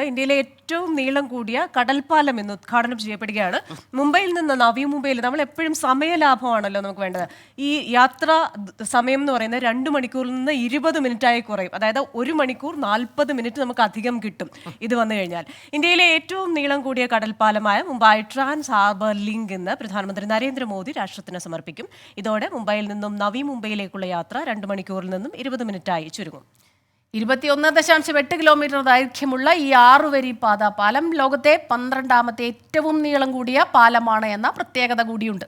ഇന്ത്യയിലെ ഏറ്റവും നീളം കൂടിയ കടൽപ്പാലം ഇന്ന് ഉദ്ഘാടനം ചെയ്യപ്പെടുകയാണ്. മുംബൈയിൽ നിന്ന് നവി മുംബൈയിൽ നമ്മൾ എപ്പോഴും സമയലാഭമാണല്ലോ നമുക്ക് വേണ്ടത്. ഈ യാത്രാ സമയം എന്ന് പറയുന്നത് 2 മണിക്കൂറിൽ നിന്ന് 20 മിനിറ്റായി കുറയും. അതായത് 1 മണിക്കൂർ 40 മിനിറ്റ് നമുക്ക് അധികം കിട്ടും ഇത് വന്നു കഴിഞ്ഞാൽ. ഇന്ത്യയിലെ ഏറ്റവും നീളം കൂടിയ കടൽപ്പാലമായ മുംബൈ ട്രാൻസ് ഹാർബർ ലിങ്ക് ഇന്ന് പ്രധാനമന്ത്രി നരേന്ദ്രമോദി രാഷ്ട്രത്തിന് സമർപ്പിക്കും. ഇതോടെ മുംബൈയിൽ നിന്നും നവി മുംബൈയിലേക്കുള്ള യാത്ര 2 മണിക്കൂറിൽ നിന്നും 20 മിനിറ്റായി ചുരുങ്ങും. 21.8 കിലോമീറ്റർ ദൈർഘ്യമുള്ള ഈ 6 വരി പാത പാലം ലോകത്തെ 12ാമത്തെ ഏറ്റവും നീളം കൂടിയ പാലമാണ് എന്ന പ്രത്യേകത കൂടിയുണ്ട്.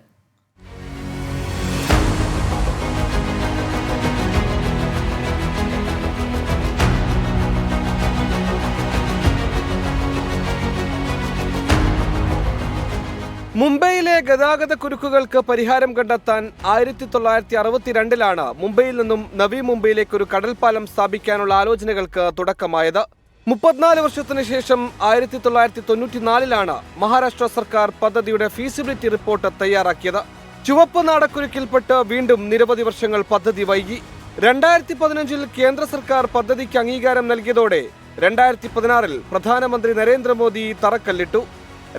മുംബൈയിലെ ഗതാഗത കുരുക്കുകൾക്ക് പരിഹാരം കണ്ടെത്താൻ 1962-ലാണ് മുംബൈയിൽ നിന്നും നവി മുംബൈയിലേക്ക് ഒരു കടൽപ്പാലം സ്ഥാപിക്കാനുള്ള ആലോചനകൾക്ക് തുടക്കമായത്. 34 വർഷത്തിന് ശേഷം 1994-ലാണ് മഹാരാഷ്ട്ര സർക്കാർ പദ്ധതിയുടെ ഫീസിബിലിറ്റി റിപ്പോർട്ട് തയ്യാറാക്കിയത്. ചുവപ്പ് നാടക്കുരുക്കിൽപ്പെട്ട് വീണ്ടും നിരവധി വർഷങ്ങൾ പദ്ധതി വൈകി. 2015-ൽ കേന്ദ്ര സർക്കാർ പദ്ധതിക്ക് അംഗീകാരം നൽകിയതോടെ 2016-ൽ പ്രധാനമന്ത്രി നരേന്ദ്രമോദി തറക്കല്ലിട്ടു.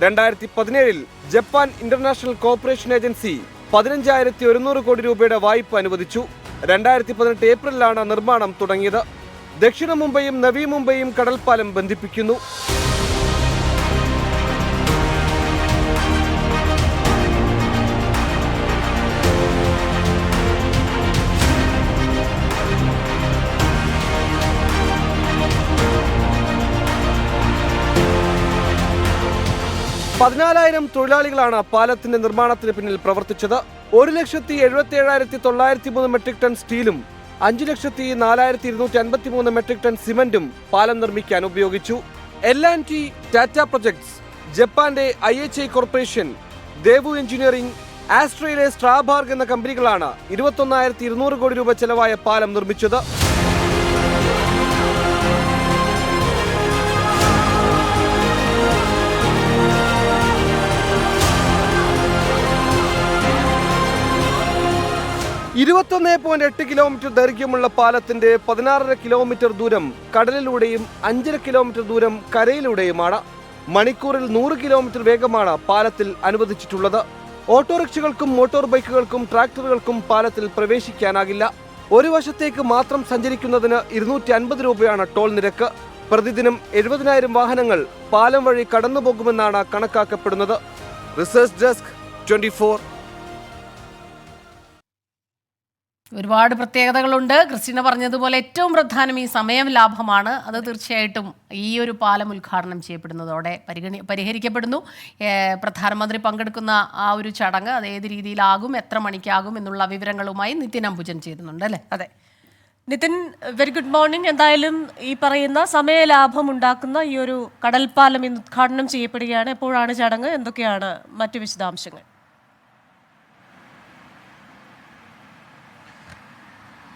2017-ൽ ജപ്പാൻ ഇന്റർനാഷണൽ കോർപ്പറേഷൻ ഏജൻസി 15,100 കോടി രൂപയുടെ വായ്പ അനുവദിച്ചു. 2018 ഏപ്രിലിലാണ് നിർമ്മാണം തുടങ്ങിയത്. ദക്ഷിണ മുംബൈയും നവി മുംബൈയും കടൽപ്പാലം ബന്ധിപ്പിക്കുന്നു. പതിനാലായിരം തൊഴിലാളികളാണ് പാലത്തിന്റെ നിർമ്മാണത്തിന് പിന്നിൽ പ്രവർത്തിച്ചത്. 1,77,903 മെട്രിക് ടൺ സ്റ്റീലും 5,04,253 മെട്രിക് ടൺ സിമന്റും പാലം നിർമ്മിക്കാൻ ഉപയോഗിച്ചു. L&T, ടാറ്റ പ്രൊജക്ട്സ്, ജപ്പാന്റെ IHI കോർപ്പറേഷൻ, ദേവു എഞ്ചിനീയറിംഗ്, ആസ്ട്രയിലെ സ്ട്രാബാർഗ് എന്ന കമ്പനികളാണ് 21,200 കോടി രൂപ ചെലവായ പാലം നിർമ്മിച്ചത്. (21.8 കിലോമീറ്റർ ദൈർഘ്യമുള്ള പാലത്തിന്റെ 16.5 കിലോമീറ്റർ ദൂരം കടലിലൂടെയും 5.5 കിലോമീറ്റർ ദൂരം കരയിലൂടെയുമാണ്. മണിക്കൂറിൽ 100 കിലോമീറ്റർ വേഗമാണ് പാലത്തിൽ അനുവദിച്ചിട്ടുള്ളത്. ഓട്ടോറിക്ഷകൾക്കും മോട്ടോർ ബൈക്കുകൾക്കും ട്രാക്ടറുകൾക്കും പാലത്തിൽ പ്രവേശിക്കാനാകില്ല. ഒരു വശത്തേക്ക് മാത്രം സഞ്ചരിക്കുന്നതിന് 250 രൂപയാണ് ടോൾ നിരക്ക്. പ്രതിദിനം 70,000 വാഹനങ്ങൾ പാലം വഴി കടന്നുപോകുമെന്നാണ് കണക്കാക്കപ്പെടുന്നത്. Research desk 24. ഒരുപാട് പ്രത്യേകതകളുണ്ട്. ക്രിസ്റ്റീന പറഞ്ഞതുപോലെ ഏറ്റവും പ്രധാനം ഈ സമയം ലാഭമാണ്. അത് തീർച്ചയായിട്ടും ഈ ഒരു പാലം ഉദ്ഘാടനം ചെയ്യപ്പെടുന്നതോടെ പരിഹരിക്കപ്പെടുന്നു. പ്രധാനമന്ത്രി പങ്കെടുക്കുന്ന ആ ഒരു ചടങ്ങ് അത് ഏത് രീതിയിലാകും, എത്ര മണിക്കാകും എന്നുള്ള വിവരങ്ങളുമായി നിതിൻ അംബുജൻ ചേരുന്നുണ്ട് അല്ലേ? അതെ നിതിൻ, വെരി ഗുഡ് മോർണിംഗ്. എന്തായാലും ഈ പറയുന്ന സമയലാഭം ഉണ്ടാക്കുന്ന ഈ ഒരു കടൽപ്പാലം ഇന്ന് ഉദ്ഘാടനം ചെയ്യപ്പെടുകയാണ്. എപ്പോഴാണ് ചടങ്ങ്, എന്തൊക്കെയാണ് മറ്റു വിശദാംശങ്ങൾ?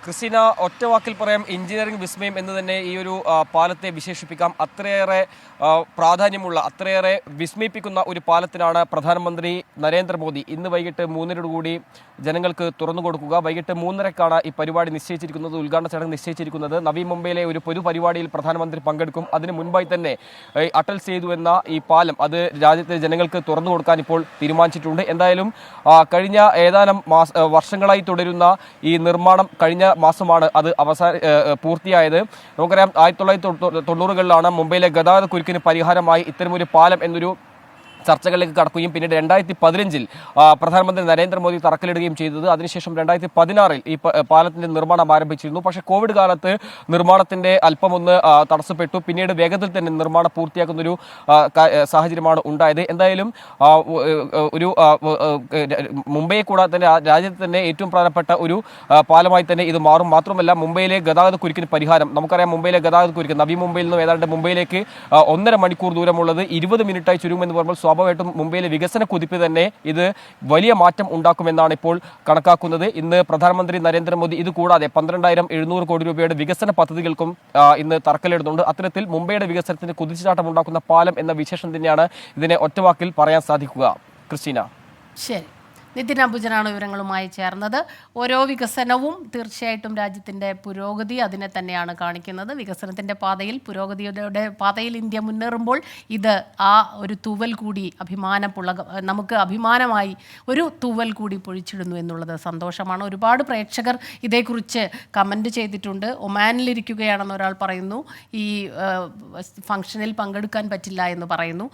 ക്രിസ്റ്റീന, ഒറ്റ വാക്കിൽ പറയാം, എഞ്ചിനീയറിംഗ് വിസ്മയം എന്ന് തന്നെ ഈ ഒരു പാലത്തെ വിശേഷിപ്പിക്കാം. അത്രയേറെ പ്രാധാന്യമുള്ള, അത്രയേറെ വിസ്മയിപ്പിക്കുന്ന ഒരു പാലത്തിനാണ് പ്രധാനമന്ത്രി നരേന്ദ്രമോദി ഇന്ന് വൈകിട്ട് 3:00 കൂടി ജനങ്ങൾക്ക് തുറന്നു കൊടുക്കുക. വൈകിട്ട് 3:30-ക്കാണ് ഈ പരിപാടി നിശ്ചയിച്ചിരിക്കുന്നത്, ഉദ്ഘാടന ചടങ്ങ് നിശ്ചയിച്ചിരിക്കുന്നത്. നവി മുംബൈയിലെ ഒരു പൊതുപരിപാടിയിൽ പ്രധാനമന്ത്രി പങ്കെടുക്കും. അതിന് മുൻപായി തന്നെ അടൽ സേതു എന്ന ഈ പാലം അത് രാജ്യത്തെ ജനങ്ങൾക്ക് തുറന്നു കൊടുക്കാൻ ഇപ്പോൾ തീരുമാനിച്ചിട്ടുണ്ട്. എന്തായാലും കഴിഞ്ഞ ഏതാനും വർഷങ്ങളായി തുടരുന്ന ഈ നിർമ്മാണം കഴിഞ്ഞ മാസമാണ് അത് പൂർത്തിയായത്. നമുക്കറിയാം 1990-കളിലാണ് മുംബൈയിലെ ഗതാഗത കുരുക്കിന് പരിഹാരമായി ഇത്തരമൊരു പാലം എന്നൊരു ചർച്ചകളിലേക്ക് കടക്കുകയും പിന്നീട് 2015-ൽ പ്രധാനമന്ത്രി നരേന്ദ്രമോദി തറക്കല്ലിടുകയും ചെയ്തത്. അതിനുശേഷം 2016-ൽ ഈ പാലത്തിന്റെ നിർമ്മാണം ആരംഭിച്ചിരുന്നു. പക്ഷേ കോവിഡ് കാലത്ത് നിർമ്മാണത്തിന്റെ അല്പമൊന്ന് തടസ്സപ്പെട്ടു. പിന്നീട് വേഗത്തിൽ തന്നെ നിർമ്മാണം പൂർത്തിയാക്കുന്നൊരു സാഹചര്യമാണ് ഉണ്ടായത്. എന്തായാലും ഒരു മുംബൈയെ കൂടാതെ തന്നെ രാജ്യത്ത് തന്നെ ഏറ്റവും പ്രധാനപ്പെട്ട ഒരു പാലമായി തന്നെ ഇത് മാറും. മാത്രമല്ല മുംബൈയിലെ ഗതാഗത കുരുക്കിന് പരിഹാരം, നമുക്കറിയാം മുംബൈയിലെ ഗതാഗത കുരുക്ക് നവി മുംബൈയിൽ നിന്നും ഏതാണ്ട് മുംബൈയിലേക്ക് 1.5 മണിക്കൂർ ദൂരമുള്ളത് 20 മിനിറ്റായി ചുരുങ്ങുമെന്ന് പറയുമ്പോൾ സ്വാഭാവികമായിട്ടും മുംബൈയിലെ വികസന കുതിപ്പ് തന്നെ ഇത് വലിയ മാറ്റം ഉണ്ടാക്കുമെന്നാണ് ഇപ്പോൾ കണക്കാക്കുന്നത്. ഇന്ന് പ്രധാനമന്ത്രി നരേന്ദ്രമോദി ഇത് കൂടാതെ 12,700 കോടി രൂപയുടെ വികസന പദ്ധതികൾക്കും ഇന്ന് തറക്കല്ലിടുന്നുണ്ട്. അത്തരത്തിൽ മുംബൈയുടെ വികസനത്തിന് കുതിച്ചുചാട്ടം ഉണ്ടാക്കുന്ന പാലം എന്ന വിശേഷം തന്നെയാണ് ഇതിനെ ഒറ്റവാക്കിൽ പറയാൻ സാധിക്കുക. ക്രിസ്റ്റീന, ശരി. നിതിൻ അംബുജനാണ് വിവരങ്ങളുമായി ചേർന്നത്. ഓരോ വികസനവും തീർച്ചയായിട്ടും രാജ്യത്തിൻ്റെ പുരോഗതി അതിനെ തന്നെയാണ് കാണിക്കുന്നത്. വികസനത്തിൻ്റെ പാതയിൽ, പുരോഗതിയുടെ പാതയിൽ ഇന്ത്യ മുന്നേറുമ്പോൾ ഇത് ആ ഒരു തൂവൽ കൂടി നമുക്ക് അഭിമാനമായി ഒരു തൂവൽ കൂടി പൊഴിച്ചിടുന്നു എന്നുള്ളത് സന്തോഷമാണ്. ഒരുപാട് പ്രേക്ഷകർ ഇതേക്കുറിച്ച് കമൻറ്റ് ചെയ്തിട്ടുണ്ട്. ഒമാനിലിരിക്കുകയാണെന്ന് ഒരാൾ പറയുന്നു, ഈ ഫംഗ്ഷനിൽ പങ്കെടുക്കാൻ പറ്റില്ല എന്ന് പറയുന്നു.